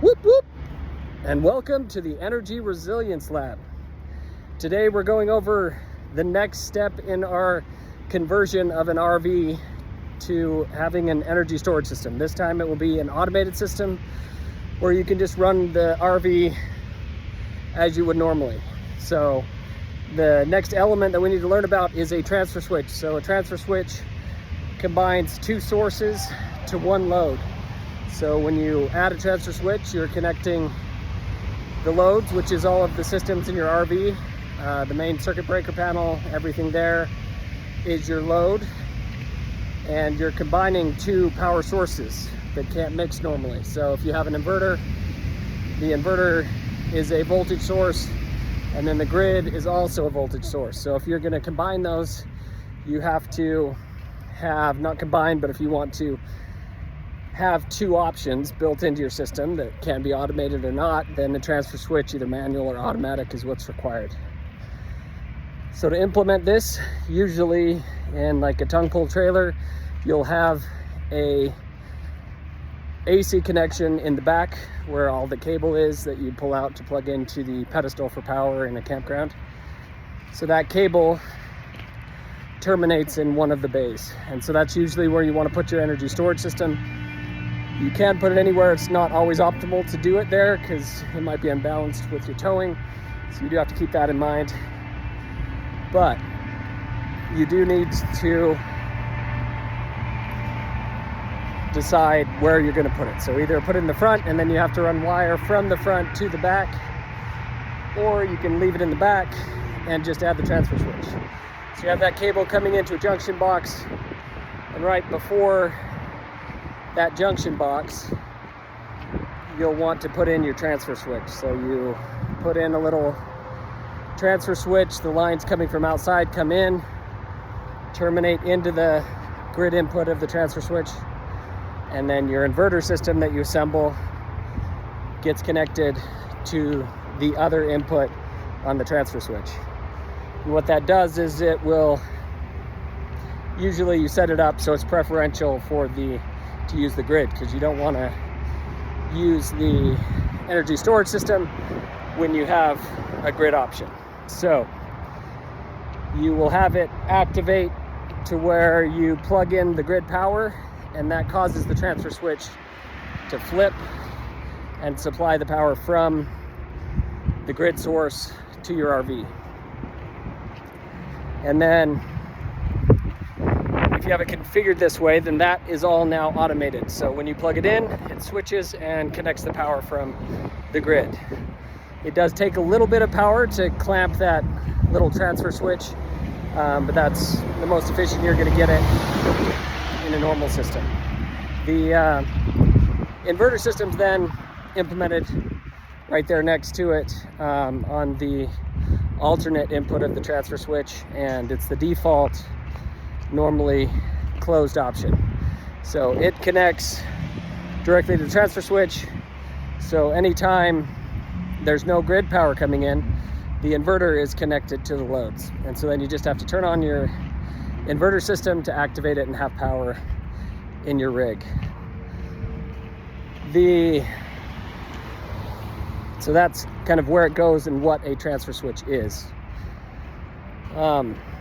Whoop whoop! And welcome to the Energy Resilience Lab. Today we're going over the next step in our conversion of an RV to having an energy storage system. This time it will be an automated system where you can just run the RV as you would normally. So the next element that we need to learn about is a transfer switch. So a transfer switch combines two sources to one load. So when you add a transfer switch, you're connecting the loads, which is all of the systems in your RV. The main circuit breaker panel, everything there is your load. And you're combining two power sources that can't mix normally. So if you have an inverter, the inverter is a voltage source, and then the grid is also a voltage source. So if you're going to combine those, you have to have, not combine, but if you want to have two options built into your system that can be automated or not, then the transfer switch, either manual or automatic, is what's required. So to implement this, usually in like a tongue pull trailer, you'll have a AC connection in the back where all the cable is that you pull out to plug into the pedestal for power in a campground. So that cable terminates in one of the bays. And so that's usually where you want to put your energy storage system. You can put it anywhere. It's not always optimal to do it there because it might be unbalanced with your towing. So you do have to keep that in mind. But you do need to decide where you're going to put it. So either put it in the front and then you have to run wire from the front to the back, or you can leave it in the back and just add the transfer switch. So you have that cable coming into a junction box, and right before that junction box, you'll want to put in your transfer switch. So you put in a little transfer switch, the lines coming from outside come in, terminate into the grid input of the transfer switch, and then your inverter system that you assemble gets connected to the other input on the transfer switch. And what that does is it will, usually you set it up so it's preferential for to use the grid, because you don't want to use the energy storage system when you have a grid option. So you will have it activate to where you plug in the grid power, and that causes the transfer switch to flip and supply the power from the grid source to your RV. And then if you have it configured this way, then that is all now automated. So when you plug it in, it switches and connects the power from the grid. It does take a little bit of power to clamp that little transfer switch, but that's the most efficient you're going to get it in a normal system. The inverter system's then implemented right there next to it on the alternate input of the transfer switch, and it's the default normally closed option. So it connects directly to the transfer switch. So anytime there's no grid power coming in, the inverter is connected to the loads. And so then you just have to turn on your inverter system to activate it and have power in your rig. So that's kind of where it goes and what a transfer switch is.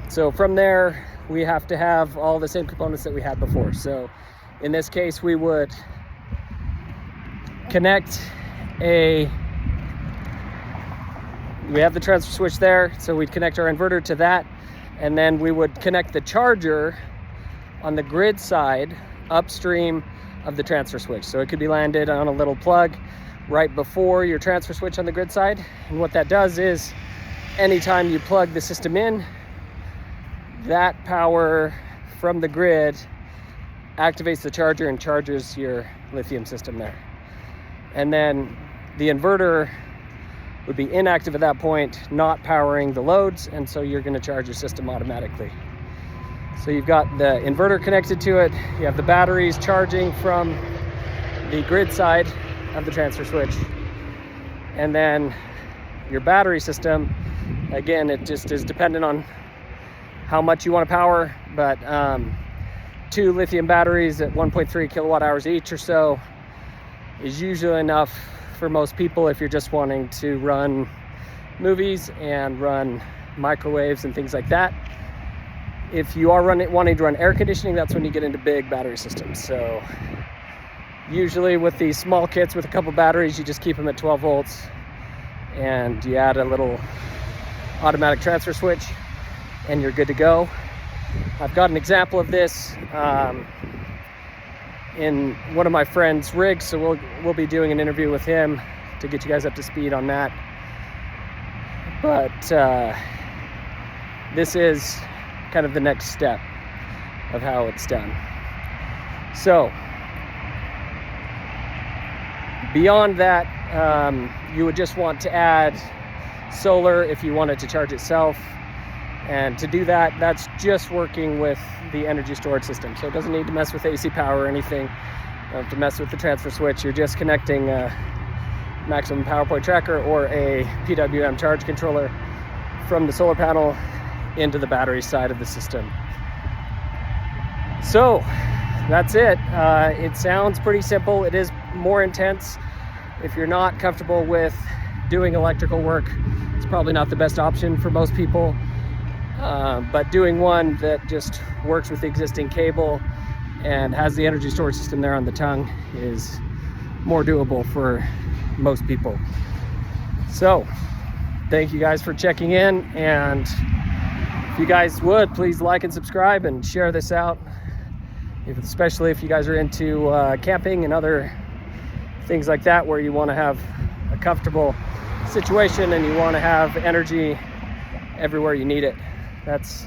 So from there, we have to have all the same components that we had before. So in this case, we would connect we have the transfer switch there, so we'd connect our inverter to that, and then we would connect the charger on the grid side upstream of the transfer switch. So it could be landed on a little plug right before your transfer switch on the grid side. And what that does is anytime you plug the system in, that power from the grid activates the charger and charges your lithium system there. And then the inverter would be inactive at that point, not powering the loads, and so you're going to charge your system automatically. So you've got the inverter connected to it, you have the batteries charging from the grid side of the transfer switch, and then your battery system, again, it just is dependent on how much you want to power, but 2 lithium batteries at 1.3 kilowatt hours each or so is usually enough for most people if you're just wanting to run movies and run microwaves and things like that. If you are wanting to run air conditioning, that's when you get into big battery systems. So usually with these small kits with a couple batteries, you just keep them at 12 volts and you add a little automatic transfer switch and you're good to go. I've got an example of this in one of my friend's rigs, so we'll be doing an interview with him to get you guys up to speed on that. But this is kind of the next step of how it's done. So beyond that, you would just want to add solar if you wanted to charge itself. And to do that, that's just working with the energy storage system. So it doesn't need to mess with AC power or anything. You don't have to mess with the transfer switch. You're just connecting a maximum power point tracker or a PWM charge controller from the solar panel into the battery side of the system. So that's it. It sounds pretty simple. It is more intense. If you're not comfortable with doing electrical work, it's probably not the best option for most people. But doing one that just works with the existing cable and has the energy storage system there on the tongue is more doable for most people. So thank you guys for checking in, and if you guys would, please like and subscribe and share this out, especially if you guys are into camping and other things like that, where you want to have a comfortable situation and you want to have energy everywhere you need it. That's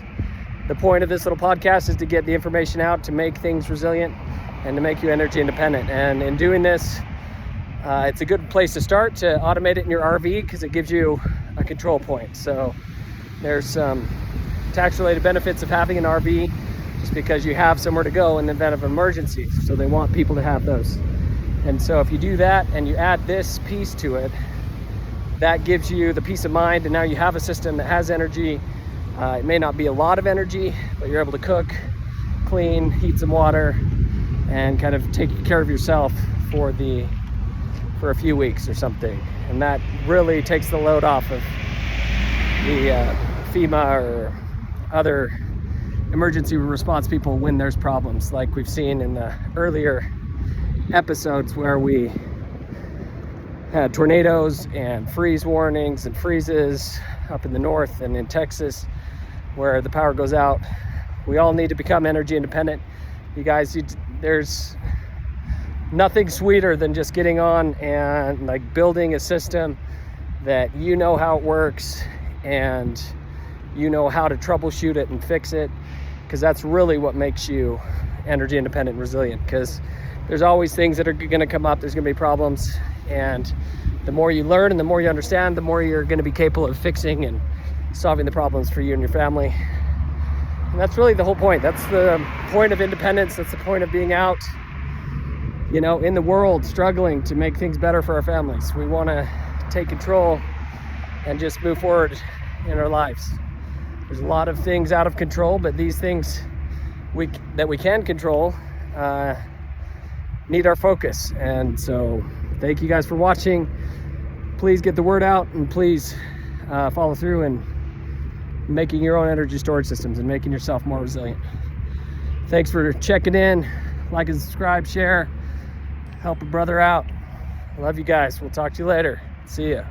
the point of this little podcast, is to get the information out, to make things resilient and to make you energy independent. And in doing this, it's a good place to start to automate it in your RV, because it gives you a control point. So there's some tax-related benefits of having an RV, just because you have somewhere to go in the event of emergency. So they want people to have those. And so if you do that and you add this piece to it, that gives you the peace of mind, and now you have a system that has energy. It may not be a lot of energy, but you're able to cook, clean, heat some water, and kind of take care of yourself for a few weeks or something. And that really takes the load off of the FEMA or other emergency response people when there's problems, like we've seen in the earlier episodes where we had tornadoes and freeze warnings and freezes up in the north and in Texas, where the power goes out. We all need to become energy independent. You guys, there's nothing sweeter than just getting on and like building a system that you know how it works and you know how to troubleshoot it and fix it, because that's really what makes you energy independent and resilient. Because there's always things that are going to come up, there's going to be problems, and the more you learn and the more you understand, the more you're going to be capable of fixing and solving the problems for you and your family. And that's really the whole point. That's the point of independence. That's the point of being out, you know, in the world, struggling to make things better for our families. We want to take control and just move forward in our lives. There's a lot of things out of control, but these things that we can control need our focus. And so thank you guys for watching. Please get the word out, and please follow through in making your own energy storage systems and making yourself more resilient. Thanks for checking in. Like and subscribe, share, help a brother out. I love you guys. We'll talk to you later. See ya.